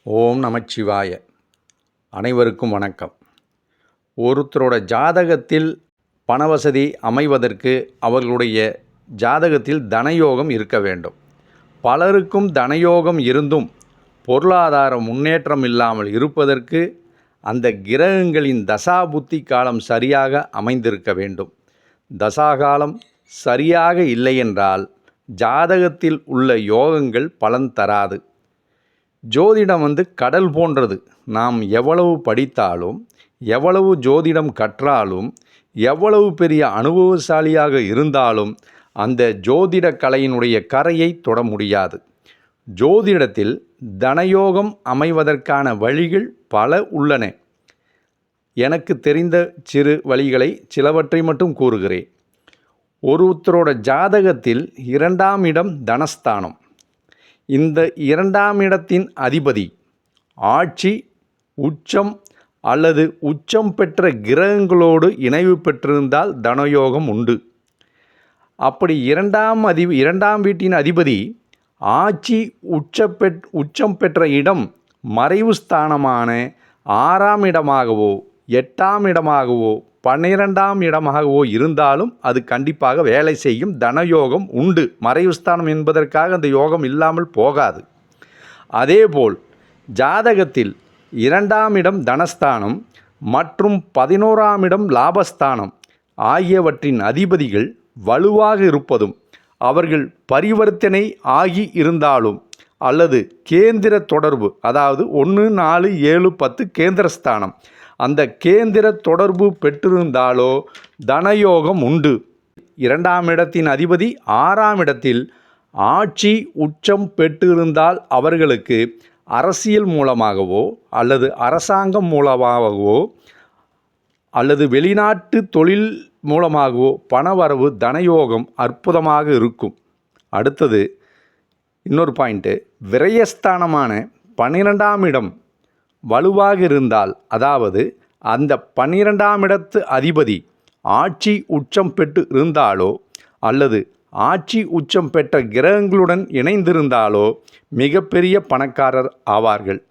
ஓம் நமச்சிவாய. அனைவருக்கும் வணக்கம். ஒருத்தரோட ஜாதகத்தில் பணவசதி அமைவதற்கு அவர்களுடைய ஜாதகத்தில் தனயோகம் இருக்க வேண்டும். பலருக்கும் தனயோகம் இருந்தும் பொருளாதார முன்னேற்றம் இல்லாமல் இருப்பதற்கு அந்த கிரகங்களின் தசாபுத்தி காலம் சரியாக அமைந்திருக்க வேண்டும். தசாகாலம் சரியாக இல்லையென்றால் ஜாதகத்தில் உள்ள யோகங்கள் பலன் தராது. ஜோதிடம் கடல் போன்றது. நாம் எவ்வளவு படித்தாலும், எவ்வளவு ஜோதிடம் கற்றாலும், எவ்வளவு பெரிய அனுபவசாலியாக இருந்தாலும் அந்த ஜோதிட கலையினுடைய கரையை தொட முடியாது. ஜோதிடத்தில் தனயோகம் அமைவதற்கான வழிகள் பல உள்ளன. எனக்கு தெரிந்த சிறு வழிகளை சிலவற்றை மட்டும் கூறுகிறேன். ஒருத்தரோட ஜாதகத்தில் 2ஆம் இடம் தனஸ்தானம். இந்த 2ஆம் இடத்தின் அதிபதி ஆட்சி, உச்சம் அல்லது உச்சம் பெற்ற கிரகங்களோடு இணைவு பெற்றிருந்தால் தனயோகம் உண்டு. அப்படி 2ஆம் வீட்டின் அதிபதி ஆட்சி உச்சம் பெற்ற இடம் மறைவு ஸ்தானமான 6ஆம் இடமாகவோ 8ஆம் இடமாகவோ 12ஆம் இடமாகவோ இருந்தாலும் அது கண்டிப்பாக வேலை செய்யும். தனயோகம் உண்டு. மறைவு ஸ்தானம் என்பதற்காக அந்த யோகம் இல்லாமல் போகாது. அதேபோல் ஜாதகத்தில் 2ஆம் இடம் தனஸ்தானம் மற்றும் 11ஆம் இடம் லாபஸ்தானம் ஆகியவற்றின் அதிபதிகள் வலுவாக இருப்பதும், அவர்கள் பரிவர்த்தனை ஆகி இருந்தாலும் அல்லது கேந்திர தொடர்பு, அதாவது 1, 4, 7, 10 கேந்திரஸ்தானம், அந்த கேந்திர தொடர்பு பெற்றிருந்தாலோ தனயோகம் உண்டு. 2ஆம் இடத்தின் அதிபதி 6ஆம் இடத்தில் ஆட்சி உச்சம் பெற்றிருந்தால் அவர்களுக்கு அரசியல் மூலமாகவோ அல்லது அரசாங்கம் மூலமாகவோ அல்லது வெளிநாட்டு தொழில் மூலமாகவோ பணவரவு தனயோகம் அற்புதமாக இருக்கும். அடுத்தது இன்னொரு பாயிண்ட்டு, விரயஸ்தானமான 12ஆம் இடம் வலுவாக இருந்தால், அதாவது அந்த 12ஆம் இடத்து அதிபதி ஆட்சி உச்சம் பெற்று இருந்தாலோ அல்லது ஆட்சி உச்சம் பெற்ற கிரகங்களுடன் இணைந்திருந்தாலோ மிகப்பெரிய பணக்காரர் ஆவார்கள்.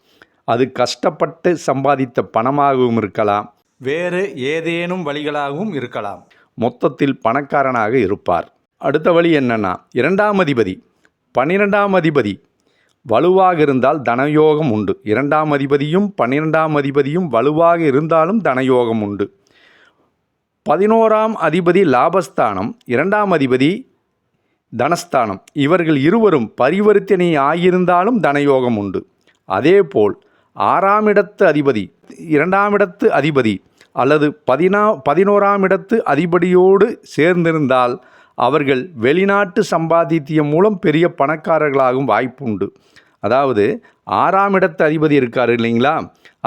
அது கஷ்டப்பட்டு சம்பாதித்த பணமாகவும் இருக்கலாம், வேறு ஏதேனும் வழிகளாகவும் இருக்கலாம். மொத்தத்தில் பணக்காரனாக இருப்பார். அடுத்த வழி என்னன்னா, 2ஆம் அதிபதி 12ஆம் அதிபதி வலுவாக இருந்தால் தனயோகம் உண்டு. 2ஆம் அதிபதியும் 12ஆம் அதிபதியும் வலுவாக இருந்தாலும் தனயோகம் உண்டு. 11ஆம் அதிபதி லாபஸ்தானம், 2ஆம் அதிபதி தனஸ்தானம், இவர்கள் இருவரும் பரிவர்த்தனை ஆகியிருந்தாலும் தனயோகம் உண்டு. அதேபோல் 6ஆம் இடத்து அதிபதி 2ஆம் இடத்து அதிபதி அல்லது 11ஆம் இடத்து அதிபதியோடு சேர்ந்திருந்தால் அவர்கள் வெளிநாட்டு சம்பாதித்தியம் மூலம் பெரிய பணக்காரர்களாகும் வாய்ப்புண்டு. அதாவது 6ஆம் இடத்து அதிபதி இருக்கார் இல்லைங்களா,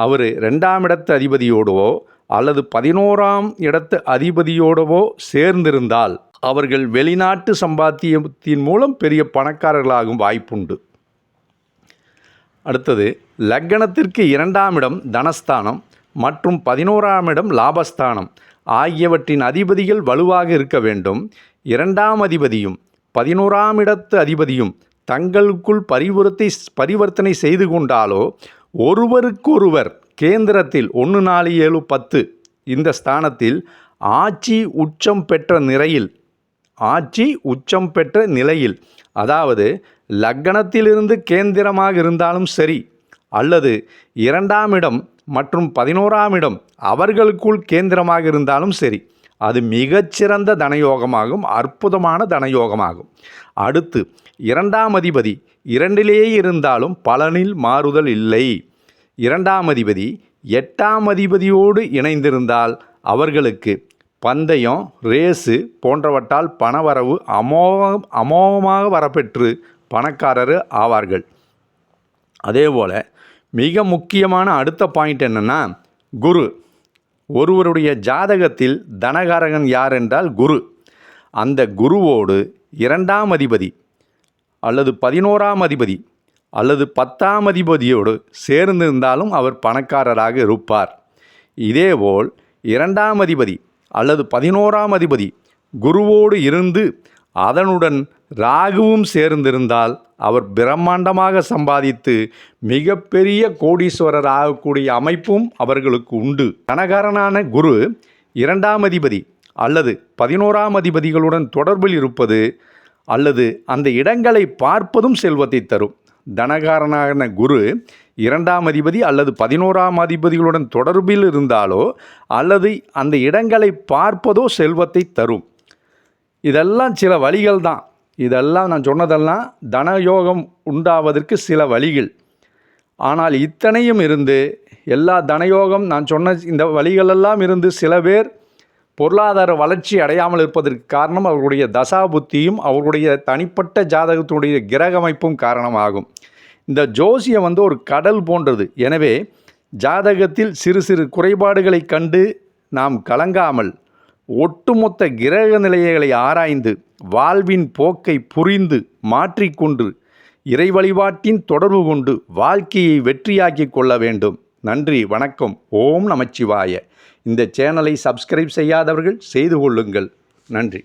அவர் 2ஆம் இடத்து அதிபதியோடவோ அல்லது 11ஆம் இடத்து அதிபதியோடவோ சேர்ந்திருந்தால் அவர்கள் வெளிநாட்டு சம்பாத்தியத்தின் மூலம் பெரிய பணக்காரர்களாகும் வாய்ப்புண்டு. அடுத்தது, லக்னத்திற்கு 2ஆம் இடம் தனஸ்தானம் மற்றும் 11ஆம் இடம் லாபஸ்தானம் ஆகியவற்றின் அதிபதிகள் வலுவாக இருக்க வேண்டும். 2ஆம் அதிபதியும் 11ஆம் இடத்து அதிபதியும் தங்களுக்குள் பரிவர்த்தனை செய்து கொண்டாலோ ஒருவருக்கொருவர் கேந்திரத்தில் 1, 4, 7, 10 இந்த ஸ்தானத்தில் ஆட்சி உச்சம் பெற்ற நிலையில், அதாவது லக்னத்திலிருந்து கேந்திரமாக இருந்தாலும் சரி அல்லது 2ஆம் இடம் மற்றும் 11ஆம் இடம் அவர்களுக்குள் கேந்திரமாக இருந்தாலும் சரி, அது மிகச்சிறந்த தனயோகமாகும். அற்புதமான தனயோகமாகும். அடுத்து, 2ஆம் அதிபதி 2லேயே இருந்தாலும் பலனில் மாறுதல் இல்லை. 2ஆம் அதிபதி 8ஆம் அதிபதியோடு இணைந்திருந்தால் அவர்களுக்கு பந்தயம், ரேஸு போன்றவற்றால் பணவரவு அமோகமாக வரப்பெற்று பணக்காரர் ஆவார்கள். அதேபோல் மிக முக்கியமான அடுத்த பாயிண்ட் என்னென்னா, குரு. ஒருவருடைய ஜாதகத்தில் தனகாரகன் யார் என்றால் குரு. அந்த குருவோடு 2ஆம் அதிபதி அல்லது 11ஆம் அதிபதி அல்லது 10ஆம் அதிபதியோடு சேர்ந்திருந்தாலும் அவர் பணக்காரராக இருப்பார். இதேபோல் 2ஆம் அதிபதி அல்லது 11ஆம் அதிபதி குருவோடு இருந்து அதனுடன் ராகுவும் சேர்ந்திருந்தால் அவர் பிரம்மாண்டமாக சம்பாதித்து மிகப்பெரிய கோடீஸ்வரர் ஆகக்கூடிய அமைப்பும் அவர்களுக்கு உண்டு. தனகாரனான குரு 2ஆம் அதிபதி அல்லது 11ஆம் அதிபதிகளுடன் தொடர்பில் இருப்பது அல்லது அந்த இடங்களை பார்ப்பதும் செல்வத்தை தரும். தனகாரனான குரு 2ஆம் அதிபதி அல்லது 11ஆம் அதிபதிகளுடன் தொடர்பில் இருந்தாலோ அல்லது அந்த இடங்களை பார்ப்பதோ செல்வத்தை தரும். இதெல்லாம் சில வழிகள் தான். இதெல்லாம் நான் சொன்னதெல்லாம் தனயோகம் உண்டாவதற்கு சில வழிகள். ஆனால் இத்தனையும் இருந்து எல்லா தனயோகம் நான் சொன்ன இந்த வழிகளெல்லாம் இருந்து சில பேர் பொருளாதார வளர்ச்சி அடையாமல் இருப்பதற்கு காரணம் அவர்களுடைய தசாபுத்தியும் அவர்களுடைய தனிப்பட்ட ஜாதகத்தினுடைய கிரக அமைப்பும் காரணமாகும். இந்த ஜோசியம் ஒரு கடல் போன்றது. எனவே ஜாதகத்தில் சிறு சிறு குறைபாடுகளை கண்டு நாம் கலங்காமல் ஒட்டுமொத்த கிரக நிலைகளை ஆராய்ந்து வாழ்வின் போக்கை புரிந்து மாற்றிக்கொண்டு இறை வழிபாட்டின் தொடர்பு கொண்டு வாழ்க்கையை வெற்றியாக்கி கொள்ள வேண்டும். நன்றி, வணக்கம். ஓம் நமச்சிவாய. இந்த சேனலை சப்ஸ்கிரைப் செய்யாதவர்கள் செய்து கொள்ளுங்கள். நன்றி.